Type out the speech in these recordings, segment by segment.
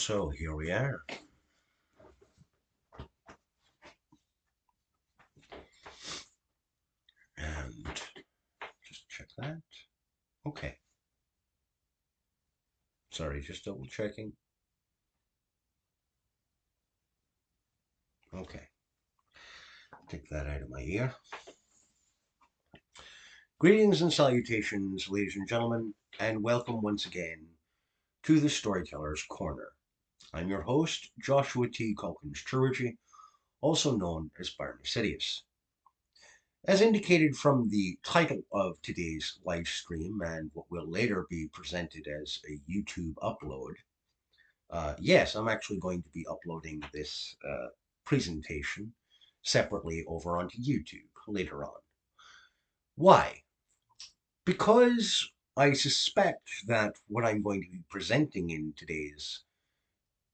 So here we are. And just check that. Okay. Sorry, just double checking. Okay. Take that out of my ear. Greetings and salutations, ladies and gentlemen, and welcome once again to the Storyteller's Corner. I'm your host, Joshua T. Calkins Trilogy, also known as Barnasidius. As indicated from the title of today's live stream and what will later be presented as a YouTube upload, yes, I'm actually going to be uploading this presentation separately over onto YouTube later on. Why? Because I suspect that what I'm going to be presenting in today's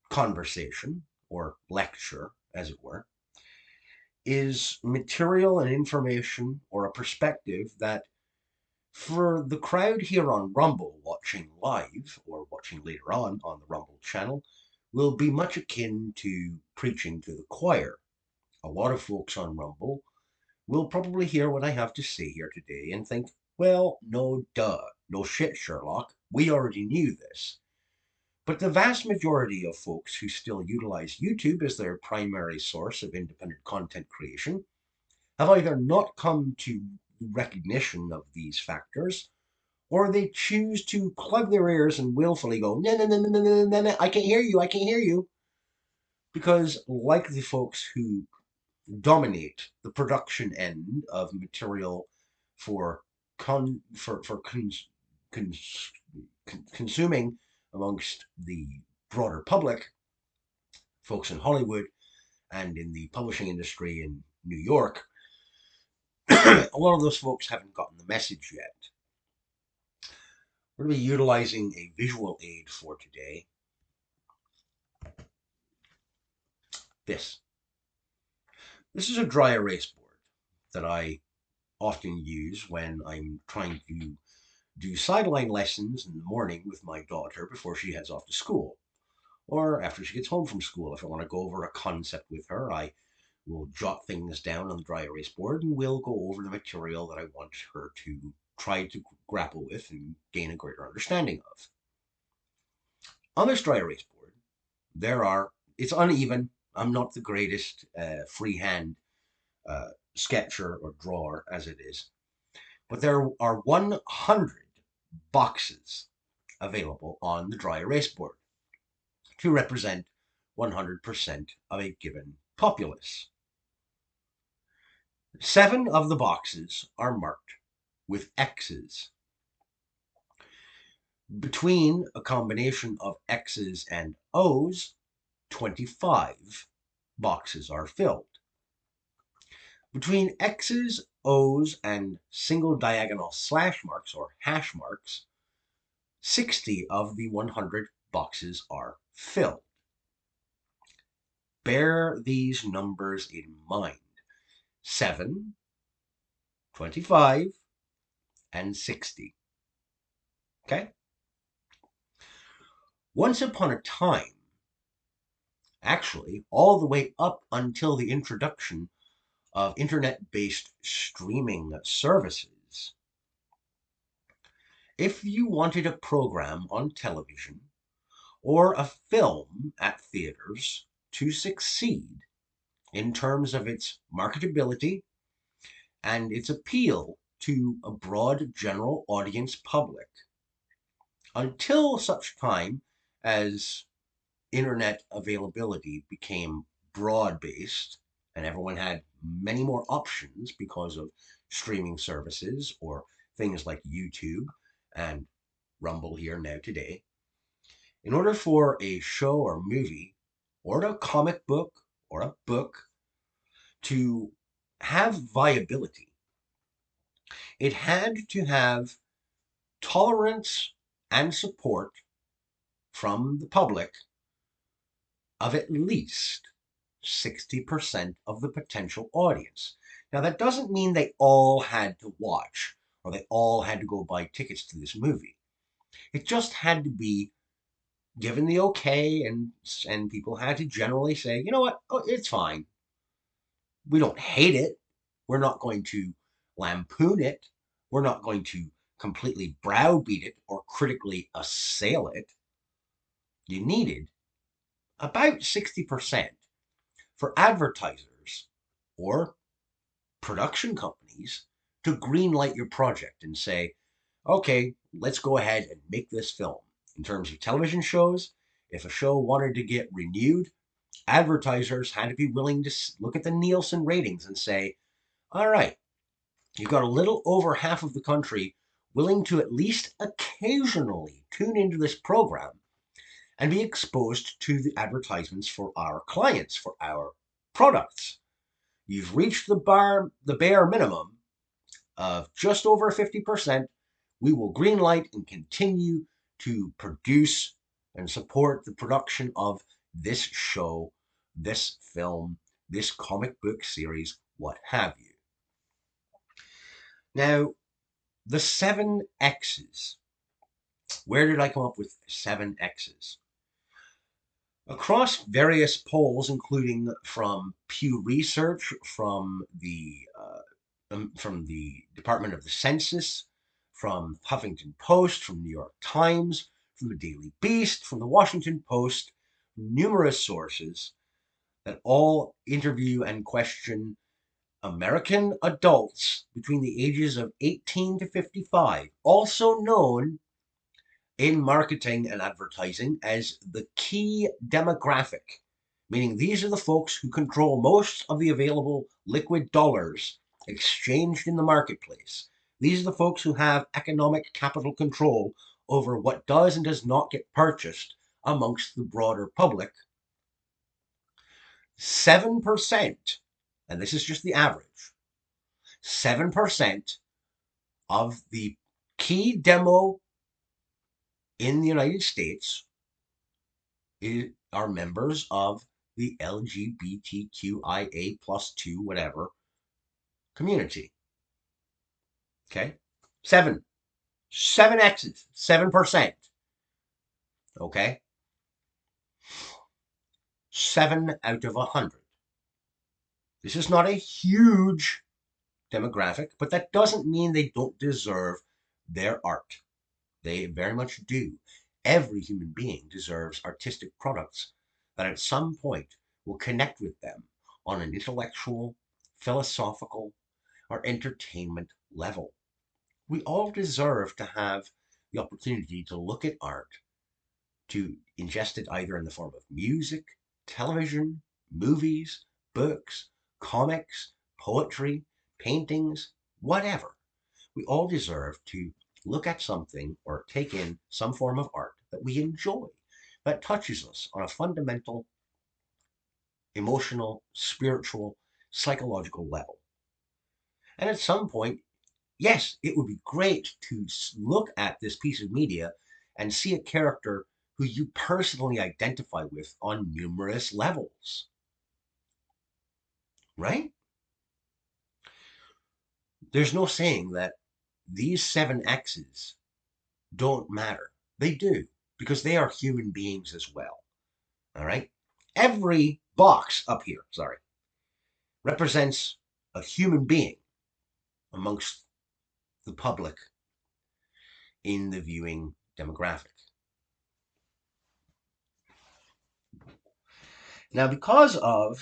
conversation, or lecture, as it were, is material and information or a perspective that for the crowd here on Rumble watching live or watching later on the Rumble channel will be much akin to preaching to the choir. A lot of folks on Rumble will probably hear what I have to say here today and think, well, no duh, no shit, Sherlock, we already knew this. But the vast majority of folks who still utilize YouTube as their primary source of independent content creation have either not come to recognition of these factors, or they choose to plug their ears and willfully go, no, no, no, no, no, no, no, no, I can't hear you, I can't hear you. Because, like the folks who dominate the production end of material for consuming amongst the broader public, folks in Hollywood and in the publishing industry in New York, a lot of those folks haven't gotten the message yet. We're going to be utilizing a visual aid for today. This. This is a dry erase board that I often use when I'm trying to do sideline lessons in the morning with my daughter before she heads off to school, or after she gets home from school. If I want to go over a concept with her, I will jot things down on the dry erase board and we'll go over the material that I want her to try to grapple with and gain a greater understanding of. On this dry erase board, it's uneven. I'm not the greatest freehand sketcher or drawer as it is, but there are 100 boxes available on the dry erase board to represent 100% of a given populace. 7 of the boxes are marked with X's. Between a combination of X's and O's, 25 boxes are filled. Between X's, O's, and single diagonal slash marks or hash marks, 60 of the 100 boxes are filled. Bear these numbers in mind: 7, 25, and 60. Okay? Once upon a time, actually, all the way up until the introduction of internet-based streaming services, if you wanted a program on television or a film at theaters to succeed in terms of its marketability and its appeal to a broad general audience public, until such time as internet availability became broad-based and everyone had many more options because of streaming services or things like YouTube and Rumble here now today, in order for a show or movie or a comic book or a book to have viability, it had to have tolerance and support from the public of at least 60% of the potential audience. Now, that doesn't mean they all had to watch or they all had to go buy tickets to this movie. It just had to be given the okay, and people had to generally say, you know what, oh, it's fine. We don't hate it. We're not going to lampoon it. We're not going to completely browbeat it or critically assail it. You needed about 60% for advertisers or production companies to greenlight your project and say, okay, let's go ahead and make this film. In terms of television shows, if a show wanted to get renewed, advertisers had to be willing to look at the Nielsen ratings and say, all right, you've got a little over half of the country willing to at least occasionally tune into this program and be exposed to the advertisements for our clients, for our products. You've reached the bare minimum of just over 50%. We will greenlight and continue to produce and support the production of this show, this film, this comic book series, what have you. Now, the 7X's. Where did I come up with 7X's? Across various polls, including from Pew Research, from the Department of the Census, from Huffington Post, from New York Times, from the Daily Beast, from the Washington Post, numerous sources that all interview and question American adults between the ages of 18 to 55, also known in marketing and advertising as the key demographic, meaning these are the folks who control most of the available liquid dollars exchanged in the marketplace. These are the folks who have economic capital control over what does and does not get purchased amongst the broader public. 7%, and this is just the average, 7% of the key demo in the United States are members of the LGBTQIA plus 2 whatever community. Okay? Seven X's, 7%. Okay? 7 out of 100. This is not a huge demographic, but that doesn't mean they don't deserve their art. They very much do. Every human being deserves artistic products that at some point will connect with them on an intellectual, philosophical, or entertainment level. We all deserve to have the opportunity to look at art, to ingest it either in the form of music, television, movies, books, comics, poetry, paintings, whatever. We all deserve to look at something or take in some form of art that we enjoy, that touches us on a fundamental, emotional, spiritual, psychological level. And at some point, yes, it would be great to look at this piece of media and see a character who you personally identify with on numerous levels. Right? There's no saying that these 7X's don't matter. They do, because they are human beings as well. All right? Every box up here, represents a human being amongst the public in the viewing demographic. Now, because of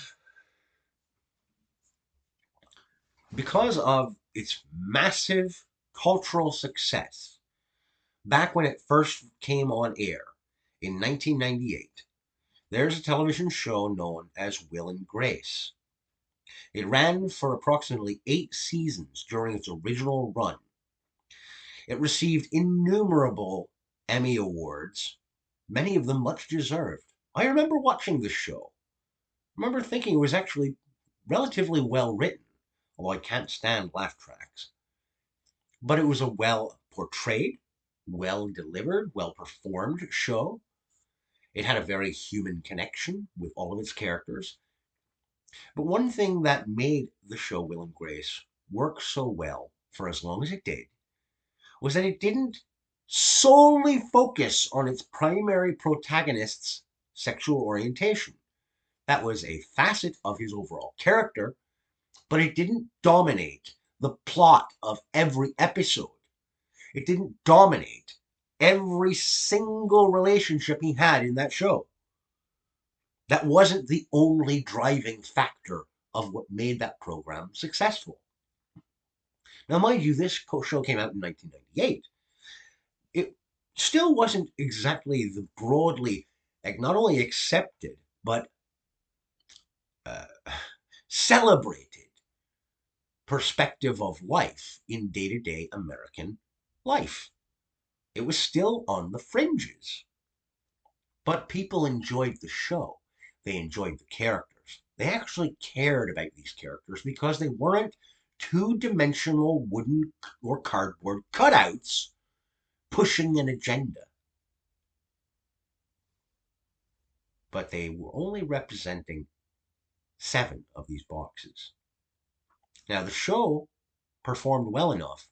its massive cultural success, back when it first came on air in 1998, there's a television show known as Will and Grace. It ran for approximately 8 seasons during its original run. It received innumerable Emmy Awards, many of them much deserved. I remember watching this show. I remember thinking it was actually relatively well written, although I can't stand laugh tracks. But it was a well portrayed, well delivered, well performed show. It had a very human connection with all of its characters. But one thing that made the show Will and Grace work so well for as long as it did was that it didn't solely focus on its primary protagonist's sexual orientation. That was a facet of his overall character, but it didn't dominate the plot of every episode. It didn't dominate every single relationship he had in that show. That wasn't the only driving factor of what made that program successful. Now, mind you, this show came out in 1998. It still wasn't exactly the broadly, like, not only accepted, but uh, celebrated perspective of life in day-to-day American life. It was still on the fringes. But people enjoyed the show. They enjoyed the characters. They actually cared about these characters because they weren't two-dimensional wooden or cardboard cutouts pushing an agenda. But they were only representing 7 of these boxes. Now, the show performed well enough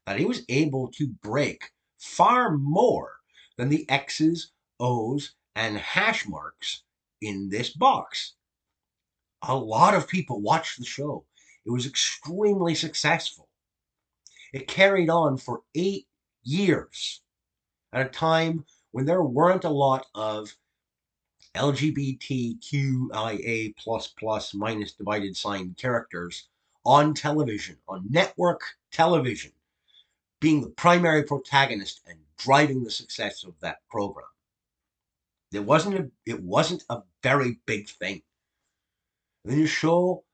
that he was able to break far more than the X's, O's, and hash marks in this box. A lot of people watched the show. It was extremely successful. It carried on for 8 years at a time when there weren't a lot of LGBTQIA minus divided sign characters on television, on network television, being the primary protagonist and driving the success of that program. It wasn't a very big thing. The show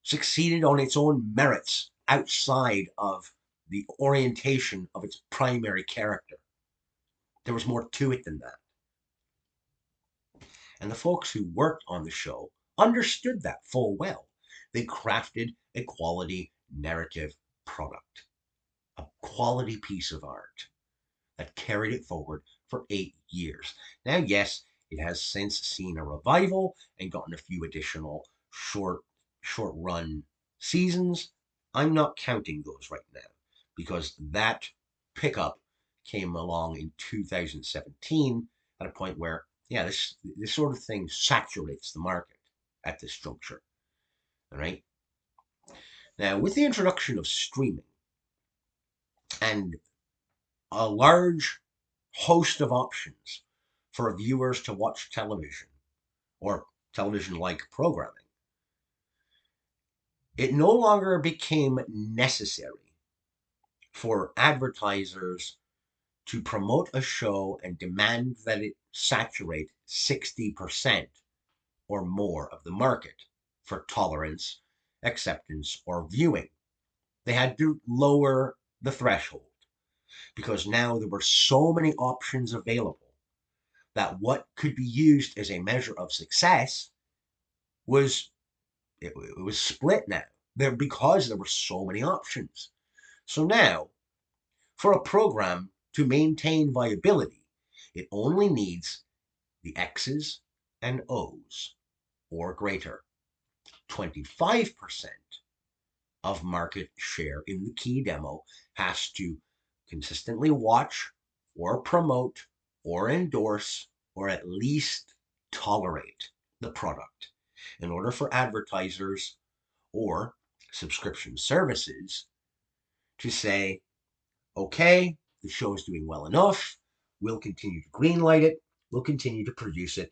succeeded on its own merits outside of the orientation of its primary character. There was more to it than that. And the folks who worked on the show understood that full well. They crafted a quality narrative product, a quality piece of art that carried it forward for 8 years. Now, yes, it has since seen a revival and gotten a few additional short run seasons. I'm not counting those right now because that pickup came along in 2017 at a point where, yeah, this sort of thing saturates the market at this juncture. All right. Now, with the introduction of streaming and a large host of options for viewers to watch television or television-like programming, it no longer became necessary for advertisers to promote a show and demand that it saturate 60% or more of the market for tolerance, acceptance, or viewing. They had to lower the threshold because now there were so many options available that what could be used as a measure of success was it was split now because there were so many options. So now, for a program to maintain viability, it only needs the X's and O's or greater. 25% of market share in the key demo has to consistently watch or promote or endorse or at least tolerate the product in order for advertisers or subscription services to say, okay, the show is doing well enough, we'll continue to greenlight it, we'll continue to produce it,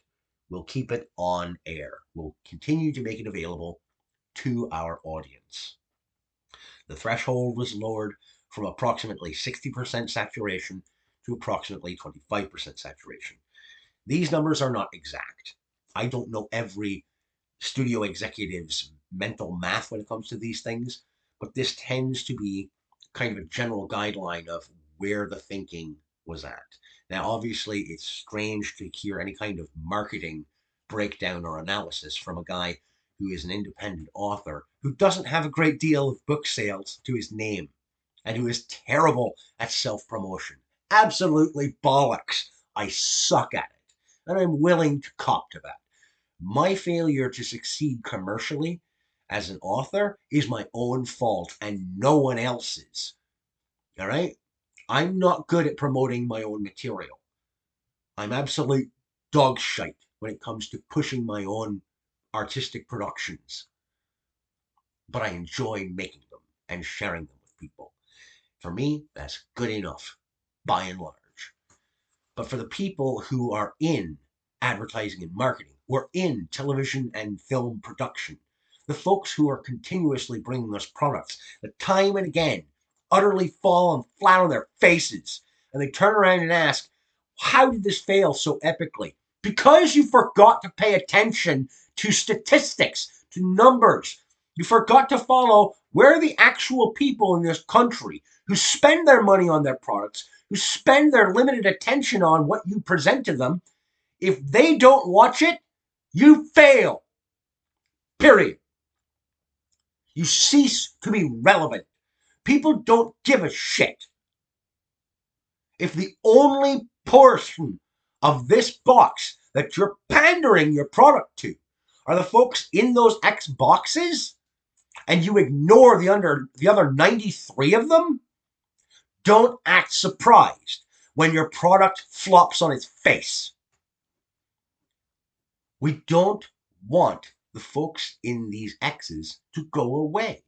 we'll keep it on air, we'll continue to make it available to our audience. The threshold was lowered from approximately 60% saturation to approximately 25% saturation. These numbers are not exact. I don't know every studio executive's mental math when it comes to these things, but this tends to be kind of a general guideline of where the thinking was at. Now, obviously, it's strange to hear any kind of marketing breakdown or analysis from a guy who is an independent author who doesn't have a great deal of book sales to his name and who is terrible at self-promotion. Absolutely bollocks. I suck at it, and I'm willing to cop to that. My failure to succeed commercially as an author is my own fault and no one else's. All right? I'm not good at promoting my own material. I'm absolute dog shite when it comes to pushing my own artistic productions, but I enjoy making them and sharing them with people. For me, that's good enough, by and large. But for the people who are in advertising and marketing, who are in television and film production, the folks who are continuously bringing us products that time and again utterly fall flat on their faces, and they turn around and ask, how did this fail so epically? Because you forgot to pay attention to statistics, to numbers. You forgot to follow where the actual people in this country who spend their money on their products, who spend their limited attention on what you present to them, if they don't watch it, you fail. Period. You cease to be relevant. People don't give a shit. If the only portion of this box that you're pandering your product to are the folks in those X boxes, and you ignore the other 93 of them, don't act surprised when your product flops on its face. We don't want the folks in these X's to go away.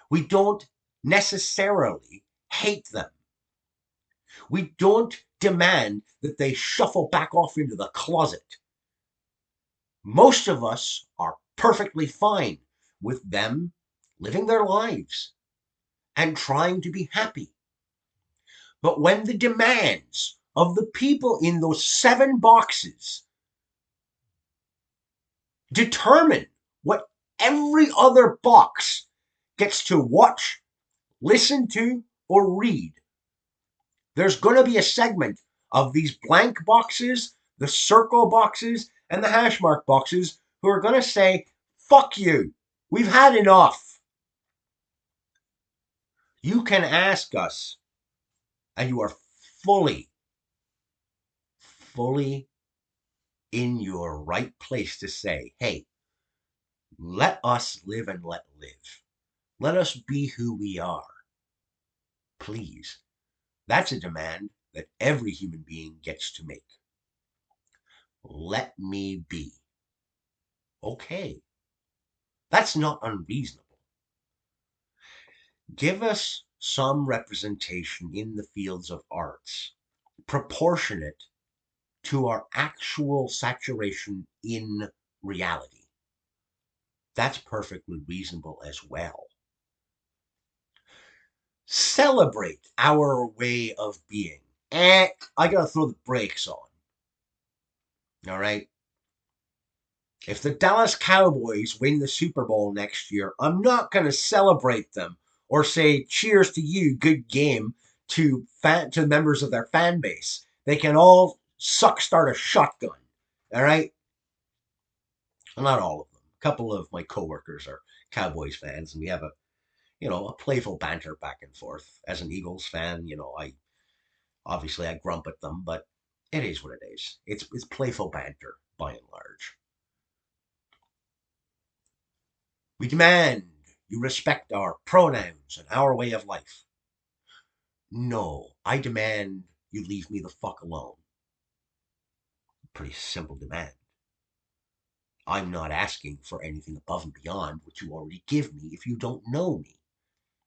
We don't necessarily hate them. We don't demand that they shuffle back off into the closet. Most of us are perfectly fine with them living their lives and trying to be happy. But when the demands of the people in those 7 boxes determine what every other box gets to watch, listen to, or read, there's going to be a segment of these blank boxes, the circle boxes, and the hash mark boxes who are going to say, fuck you, we've had enough. You can ask us, and you are fully, fully in your right place to say, hey, let us live and let live. Let us be who we are. Please. That's a demand that every human being gets to make. Let me be. Okay. That's not unreasonable. Give us some representation in the fields of arts proportionate to our actual saturation in reality. That's perfectly reasonable as well. Celebrate our way of being. I gotta throw the brakes on. All right? If the Dallas Cowboys win the Super Bowl next year, I'm not going to celebrate them or say cheers to you, good game to members of their fan base. They can all start a shotgun. All right? Well, not all of them. A couple of my coworkers are Cowboys fans, and we have a playful banter back and forth. As an Eagles fan, I grump at them, but it is what it is. It's playful banter by and large. We demand you respect our pronouns and our way of life. No, I demand you leave me the fuck alone. Pretty simple demand. I'm not asking for anything above and beyond what you already give me if you don't know me.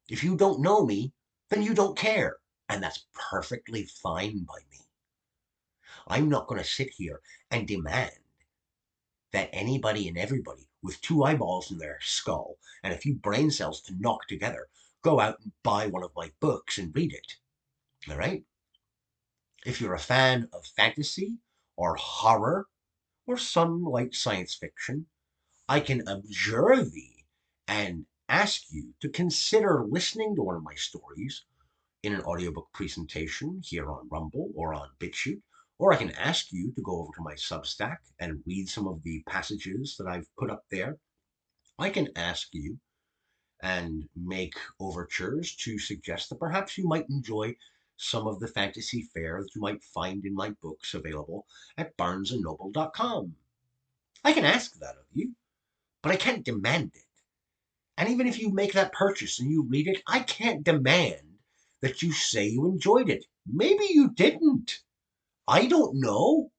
If you don't know me, then you don't care. And that's perfectly fine by me. I'm not going to sit here and demand that anybody and everybody with 2 eyeballs in their skull and a few brain cells to knock together go out and buy one of my books and read it. All right? If you're a fan of fantasy or horror or some light science fiction, I can abjure thee and ask you to consider listening to one of my stories in an audiobook presentation here on Rumble or on BitChute, or I can ask you to go over to my Substack and read some of the passages that I've put up there. I can ask you and make overtures to suggest that perhaps you might enjoy some of the fantasy fare that you might find in my books available at barnesandnoble.com. I can ask that of you, but I can't demand it. And even if you make that purchase and you read it, I can't demand that you say you enjoyed it. Maybe you didn't. I don't know.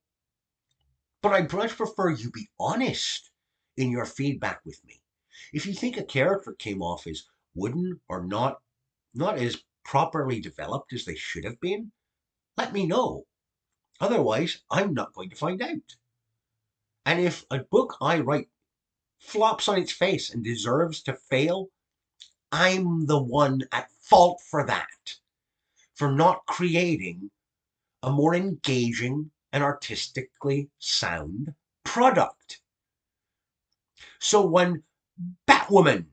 But I'd much prefer you be honest in your feedback with me. If you think a character came off as wooden or not as properly developed as they should have been, let me know. Otherwise, I'm not going to find out. And if a book I write flops on its face and deserves to fail, I'm the one at fault for that, for not creating a more engaging and artistically sound product. So when Batwoman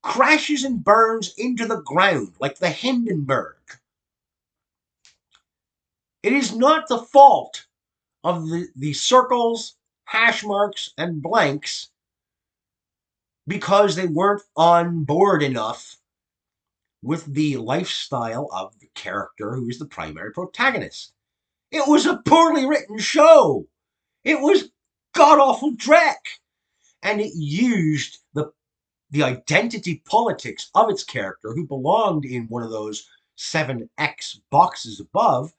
crashes and burns into the ground like the Hindenburg, it is not the fault of the circles, hash marks, and blanks because they weren't on board enough with the lifestyle of the character who is the primary protagonist. It was a poorly written show. It was god awful dreck. And it used the identity politics of its character, who belonged in one of those 7X boxes above,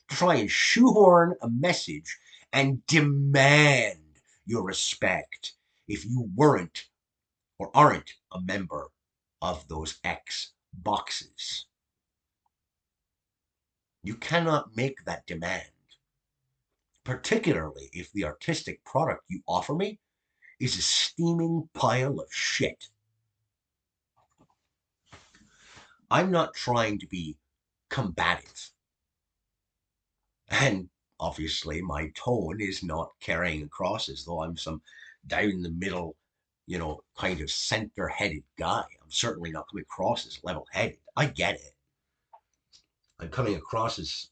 to try and shoehorn a message and demand your respect if you weren't or aren't a member of those X boxes. You cannot make that demand, particularly if the artistic product you offer me is a steaming pile of shit. I'm not trying to be combative. And obviously, my tone is not carrying across as though I'm some down the middle, kind of center headed guy. I'm certainly not coming across as level headed. I get it. I'm coming across as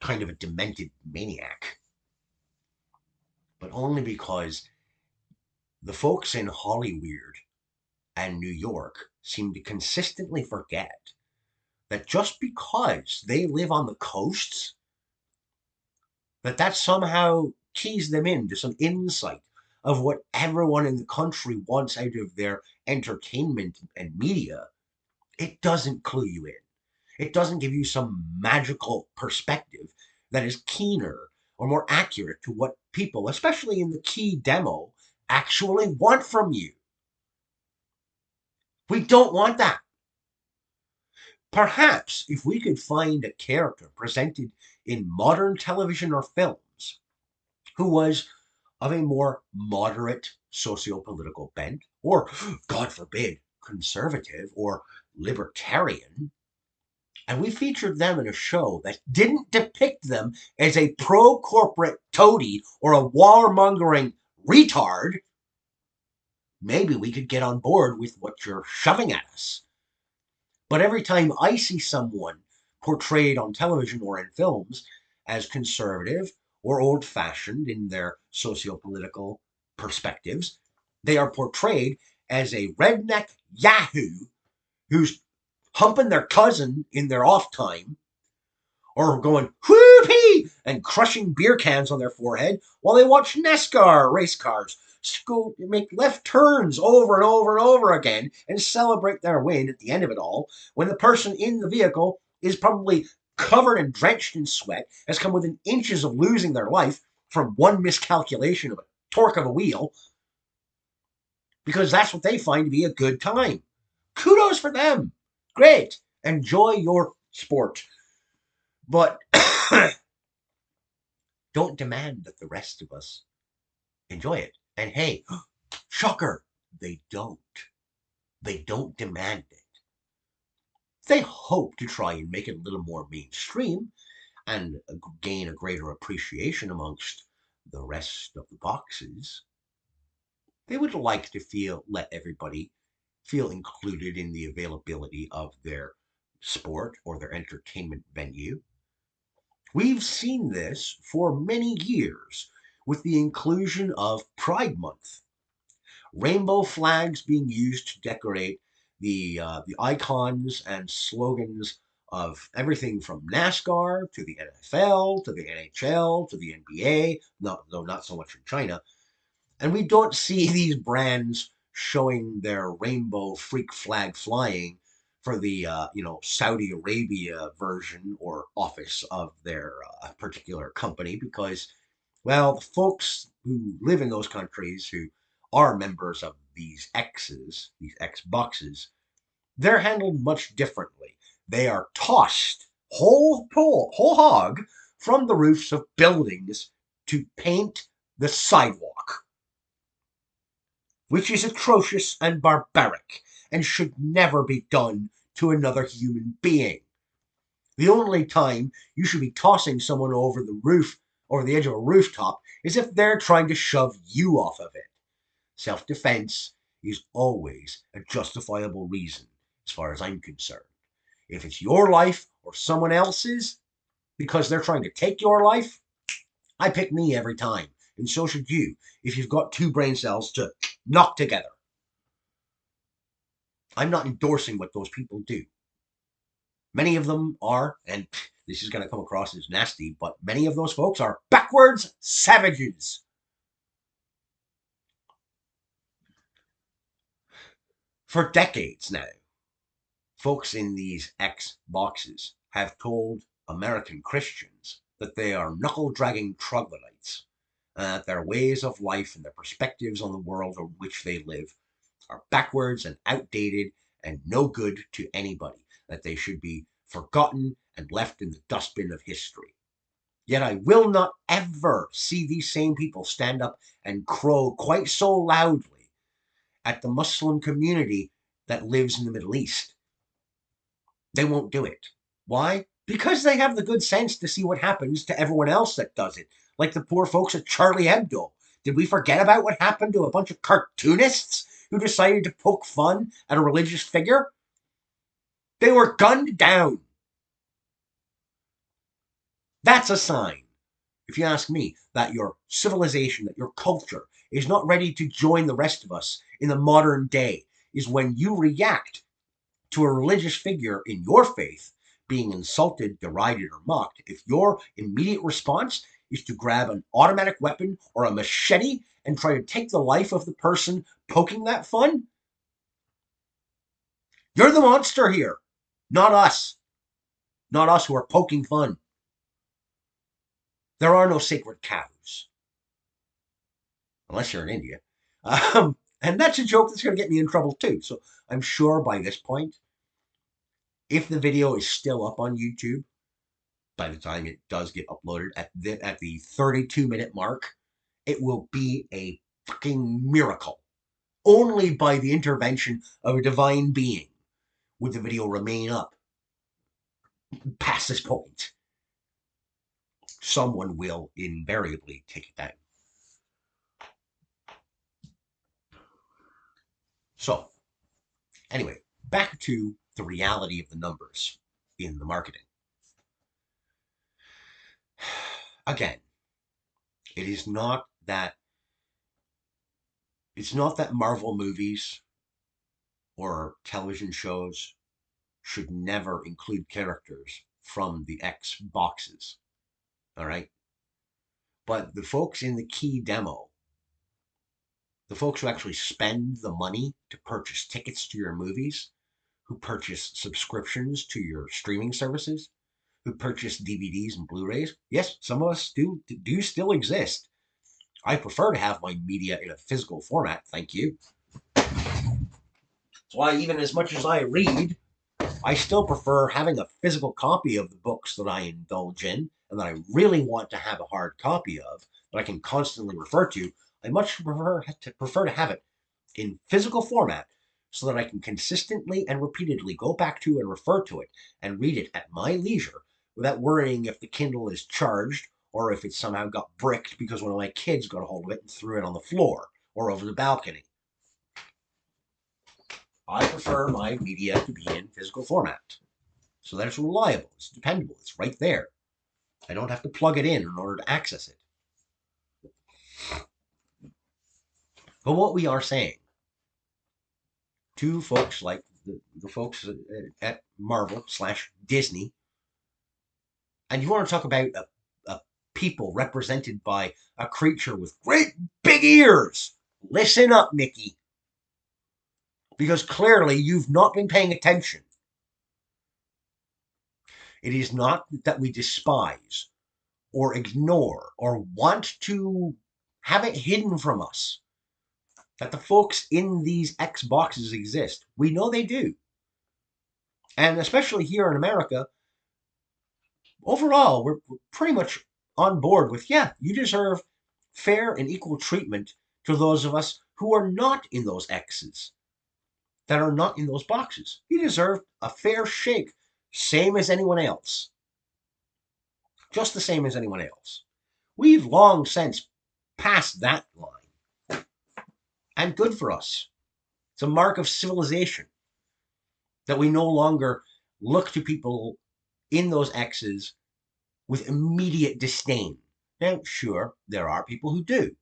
kind of a demented maniac. But only because the folks in Hollywood and New York seem to consistently forget that just because they live on the coasts, that somehow keys them into some insight of what everyone in the country wants out of their entertainment and media. It doesn't clue you in. It doesn't give you some magical perspective that is keener or more accurate to what people, especially in the key demo, actually want from you. We don't want that. Perhaps if we could find a character presented in modern television or films who was of a more moderate socio-political bent, or, God forbid, conservative or libertarian, and we featured them in a show that didn't depict them as a pro-corporate toady or a warmongering retard, maybe we could get on board with what you're shoving at us. But every time I see someone portrayed on television or in films as conservative or old-fashioned in their socio-political perspectives, they are portrayed as a redneck yahoo who's humping their cousin in their off time, or going whoopee and crushing beer cans on their forehead while they watch NASCAR race cars make left turns over and over and over again and celebrate their win at the end of it all, when the person in the vehicle is probably covered and drenched in sweat, has come within inches of losing their life from one miscalculation of a torque of a wheel, because that's what they find to be a good time. Kudos for them. Great. Enjoy your sport. But don't demand that the rest of us enjoy it. And hey, shocker, they don't. They don't demand it. They hope to try and make it a little more mainstream and gain a greater appreciation amongst the rest of the boxes. They would like to let everybody feel included in the availability of their sport or their entertainment venue. We've seen this for many years with the inclusion of Pride Month. Rainbow flags being used to decorate the icons and slogans of everything from NASCAR to the NFL to the NHL to the NBA, though not so much in China. And we don't see these brands showing their rainbow freak flag flying for the Saudi Arabia version or office of their particular company, because, well, the folks who live in those countries who are members of these X's, these X boxes, they're handled much differently. They are tossed whole hog from the roofs of buildings to paint the sidewalk, which is atrocious and barbaric and should never be done to another human being. The only time you should be tossing someone over the roof, over the edge of a rooftop, is if they're trying to shove you off of it. Self-defense is always a justifiable reason, as far as I'm concerned. If it's your life or someone else's, because they're trying to take your life, I pick me every time. And so should you, if you've got two brain cells to knock together. I'm not endorsing what those people do. Many of them are, and this is going to come across as nasty, but many of those folks are backwards savages. For decades now, folks in these X boxes have told American Christians that they are knuckle-dragging troglodytes, and that their ways of life and their perspectives on the world in which they live are backwards and outdated and no good to anybody, that they should be forgotten and left in the dustbin of history. Yet I will not ever see these same people stand up and crow quite so loudly at the Muslim community that lives in the Middle East. They won't do it. Why? Because they have the good sense to see what happens to everyone else that does it. Like the poor folks at Charlie Hebdo. Did we forget about what happened to a bunch of cartoonists who decided to poke fun at a religious figure? They were gunned down. That's a sign, if you ask me, that your civilization, that your culture is not ready to join the rest of us in the modern day, is when you react to a religious figure in your faith being insulted, derided, or mocked. If your immediate response is to grab an automatic weapon or a machete and try to take the life of the person poking that fun, you're the monster here, not us. Not us who are poking fun. There are no sacred cows. Unless you're in India. And that's a joke that's going to get me in trouble too. So I'm sure by this point, if the video is still up on YouTube, by the time it does get uploaded at the 32-minute mark, it will be a fucking miracle. Only by the intervention of a divine being would the video remain up past this point. Someone will invariably take it down. So, anyway, back to the reality of the numbers in the marketing. Again, it's not that Marvel movies or television shows should never include characters from the X boxes. All right? But the folks in the key demo, the folks who actually spend the money to purchase tickets to your movies, who purchase subscriptions to your streaming services, who purchase DVDs and Blu-rays, yes, some of us do still exist. I prefer to have my media in a physical format, thank you. That's why even as much as I read, I still prefer having a physical copy of the books that I indulge in and that I really want to have a hard copy of that I can constantly refer to. I much prefer to have it in physical format so that I can consistently and repeatedly go back to and refer to it and read it at my leisure without worrying if the Kindle is charged or if it somehow got bricked because one of my kids got a hold of it and threw it on the floor or over the balcony. I prefer my media to be in physical format so that it's reliable, it's dependable, it's right there. I don't have to plug it in order to access it. But what we are saying to folks like the folks at Marvel/Disney, and you want to talk about a people represented by a creature with great big ears, listen up, Mickey. Because clearly you've not been paying attention. It is not that we despise or ignore or want to have it hidden from us that the folks in these X boxes exist. We know they do. And especially here in America, overall, we're pretty much on board with, yeah, you deserve fair and equal treatment to those of us who are not in those X's, that are not in those boxes. You deserve a fair shake, same as anyone else. Just the same as anyone else. We've long since passed that line. And good for us. It's a mark of civilization that we no longer look to people in those X's with immediate disdain. Now, sure, there are people who do.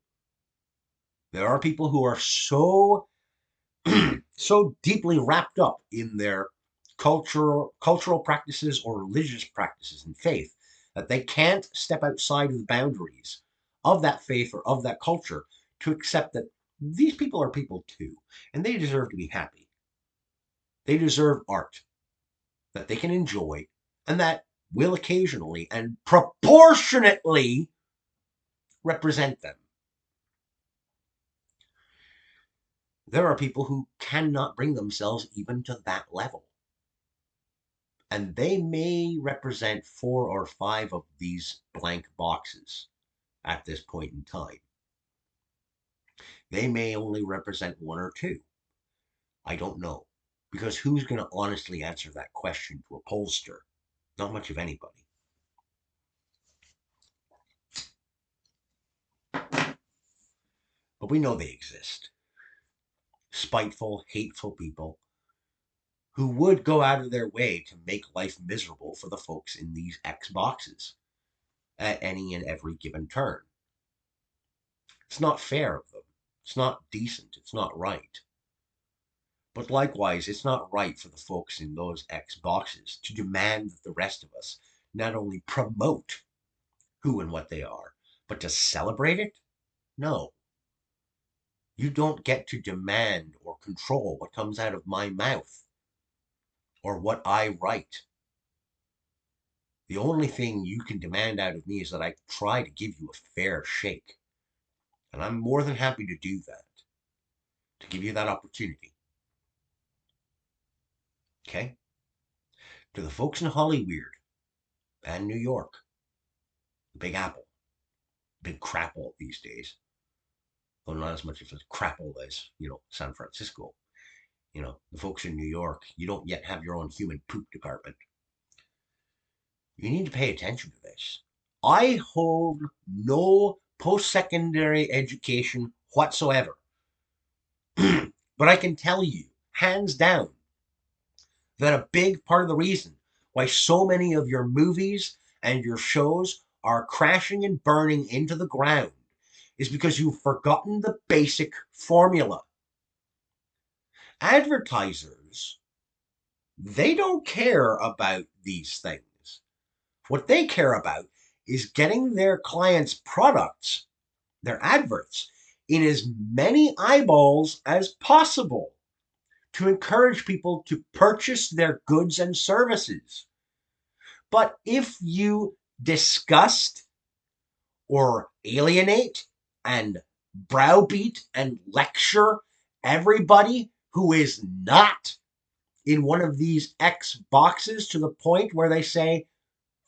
There are people who are so so deeply wrapped up in their cultural practices or religious practices and faith that they can't step outside of the boundaries of that faith or of that culture to accept that these people are people too, and they deserve to be happy. They deserve art that they can enjoy and that will occasionally and proportionately represent them. There are people who cannot bring themselves even to that level. And they may represent 4 or 5 of these blank boxes at this point in time. They may only represent 1 or 2. I don't know. Because who's going to honestly answer that question to a pollster? Not much of anybody. But we know they exist. Spiteful, hateful people who would go out of their way to make life miserable for the folks in these X boxes at any and every given turn. It's not fair of them. It's not decent. It's not right. But likewise, it's not right for the folks in those X boxes to demand that the rest of us not only promote who and what they are, but to celebrate it? No. You don't get to demand or control what comes out of my mouth or what I write. The only thing you can demand out of me is that I try to give you a fair shake. And I'm more than happy to do that, to give you that opportunity. Okay? To the folks in Hollywood and New York, the Big Apple, Big Crapple these days, though not as much of a crapple as, San Francisco. The folks in New York, you don't yet have your own human poop department. You need to pay attention to this. I hold no post-secondary education whatsoever. But I can tell you, hands down, that a big part of the reason why so many of your movies and your shows are crashing and burning into the ground is because you've forgotten the basic formula. Advertisers, they don't care about these things. What they care about is getting their clients' products, their adverts, in as many eyeballs as possible to encourage people to purchase their goods and services. But if you disgust or alienate and browbeat and lecture everybody who is not in one of these X boxes to the point where they say,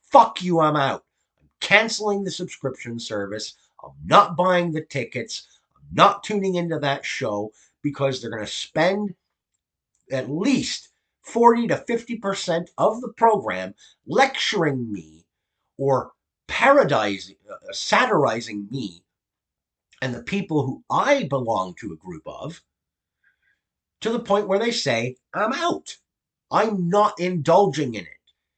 fuck you, I'm out. I'm canceling the subscription service. I'm not buying the tickets. I'm not tuning into that show because they're going to spend at least 40 to 50% of the program lecturing me or satirizing me and the people who I belong to a group of, to the point where they say, I'm out. I'm not indulging in it.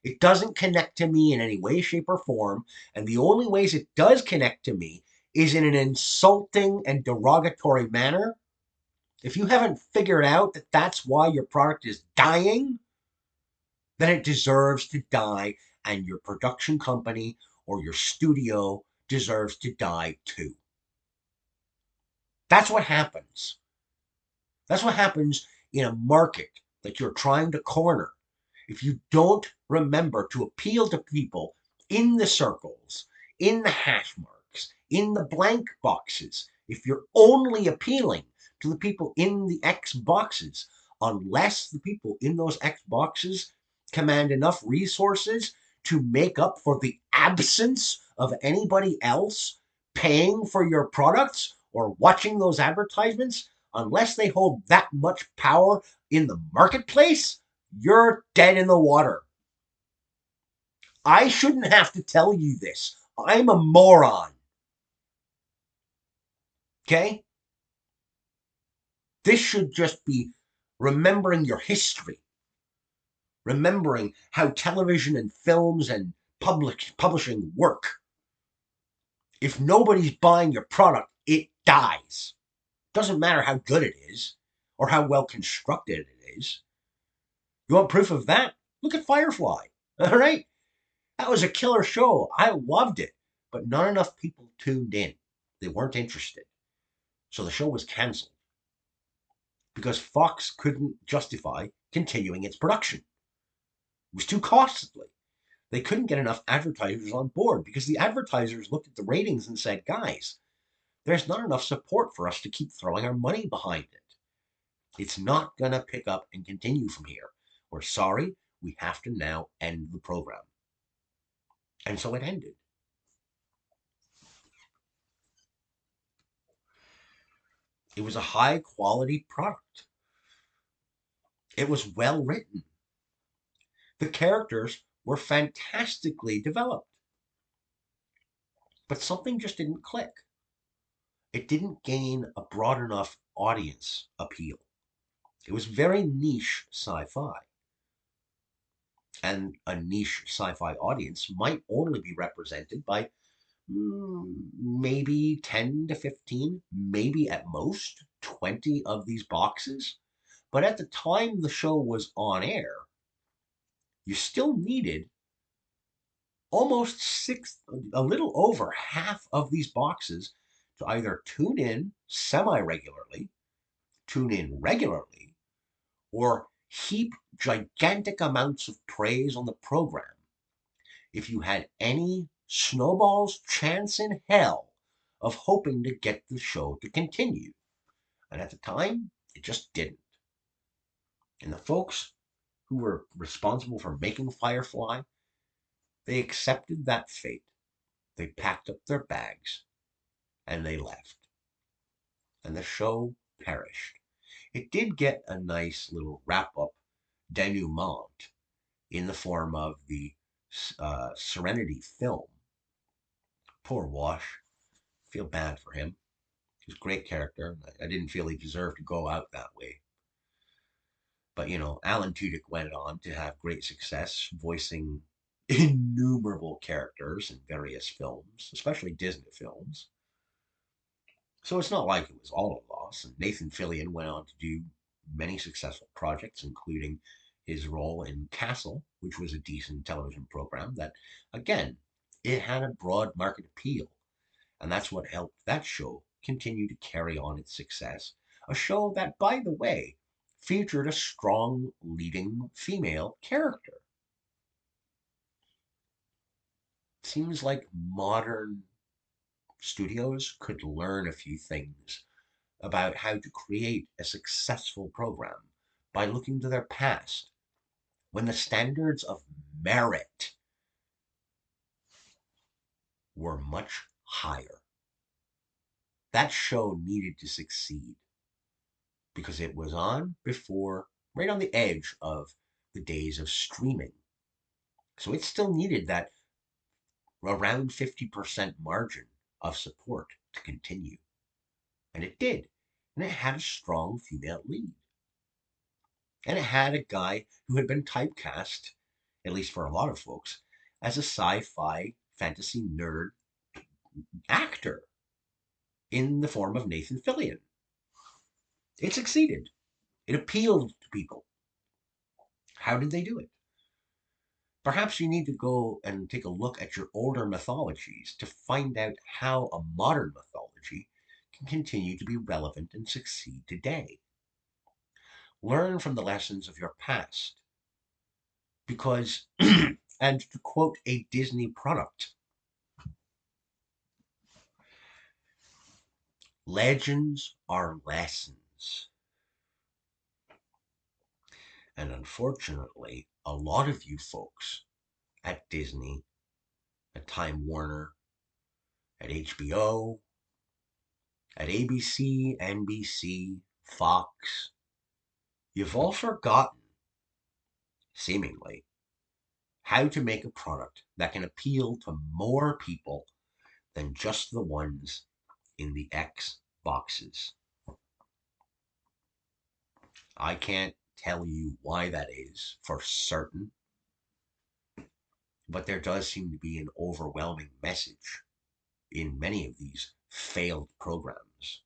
It doesn't connect to me in any way, shape, or form. And the only ways it does connect to me is in an insulting and derogatory manner. If you haven't figured out that that's why your product is dying, then it deserves to die, and your production company or your studio deserves to die too. That's what happens. That's what happens in a market that you're trying to corner. if you don't remember to appeal to people in the circles, in the hash marks, in the blank boxes, if you're only appealing to the people in the X boxes, unless the people in those X boxes command enough resources to make up for the absence of anybody else paying for your products or watching those advertisements, unless they hold that much power in the marketplace, you're dead in the water. I shouldn't have to tell you this. I'm a moron. Okay? This should just be remembering your history, remembering how television and films and publishing work. If nobody's buying your product, it dies. Doesn't matter how good it is or how well constructed it is. You want proof of that? Look at Firefly. All right? That was a killer show. I loved it. But not enough people tuned in. They weren't interested. So the show was canceled because Fox couldn't justify continuing its production. It was too costly. They couldn't get enough advertisers on board because the advertisers looked at the ratings and said, guys, there's not enough support for us to keep throwing our money behind it. It's not going to pick up and continue from here. We're sorry, we have to now end the program. And so it ended. It was a high quality product. It was well written. The characters were fantastically developed. But something just didn't click. It didn't gain a broad enough audience appeal. It was very niche sci fi. And a niche sci fi audience might only be represented by maybe 10 to 15, maybe at most 20 of these boxes. But at the time the show was on air, you still needed almost a little over half of these boxes to either tune in semi regularly, tune in regularly, or heap gigantic amounts of praise on the program if you had any snowball's chance in hell of hoping to get the show to continue. And at the time, it just didn't. And the folks who were responsible for making Firefly, they accepted that fate. They packed up their bags and they left. And the show perished. It did get a nice little wrap up denouement in the form of the Serenity film. Poor Wash. Feel bad for him. He was a great character. I didn't feel he deserved to go out that way. But, Alan Tudyk went on to have great success voicing innumerable characters in various films, especially Disney films. So it's not like it was all a loss. And Nathan Fillion went on to do many successful projects, including his role in Castle, which was a decent television program that, again, it had a broad market appeal. And that's what helped that show continue to carry on its success. A show that, by the way, featured a strong leading female character. Seems like modern studios could learn a few things about how to create a successful program by looking to their past when the standards of merit were much higher. That show needed to succeed because it was on before, right on the edge of the days of streaming. So it still needed that around 50% margin of support to continue. And it did. And it had a strong female lead. And it had a guy who had been typecast, at least for a lot of folks, as a sci fi fantasy nerd actor in the form of Nathan Fillion. It succeeded. It appealed to people. How did they do it? Perhaps you need to go and take a look at your older mythologies to find out how a modern mythology can continue to be relevant and succeed today. Learn from the lessons of your past. Because, and to quote a Disney product, legends are lessons. And unfortunately, a lot of you folks at Disney, at Time Warner, at HBO, at ABC, NBC, Fox, you've all forgotten, seemingly, how to make a product that can appeal to more people than just the ones in the X boxes. I can't tell you why that is for certain, but there does seem to be an overwhelming message in many of these failed programs.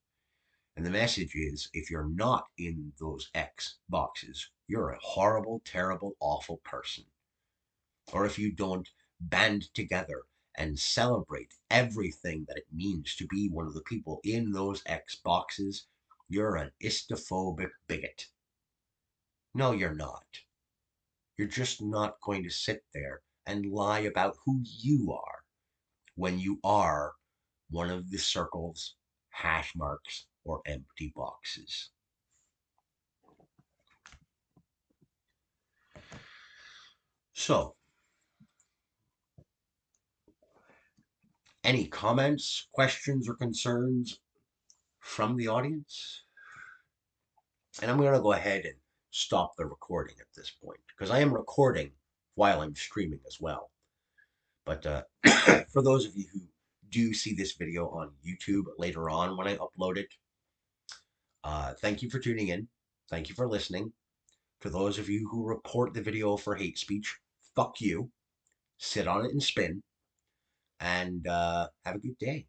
And the message is if you're not in those X boxes, you're a horrible, terrible, awful person. Or if you don't band together and celebrate everything that it means to be one of the people in those X boxes, you're an istophobic bigot. No, you're not. You're just not going to sit there and lie about who you are when you are one of the circles, hash marks, or empty boxes. So, any comments, questions, or concerns from the audience? And I'm going to go ahead and stop the recording at this point because I am recording while I'm streaming as well. But for those of you who do see this video on YouTube later on when I upload it, thank you for tuning in. Thank you for listening. To those of you who report the video for hate speech, fuck you. Sit on it and spin. And have a good day.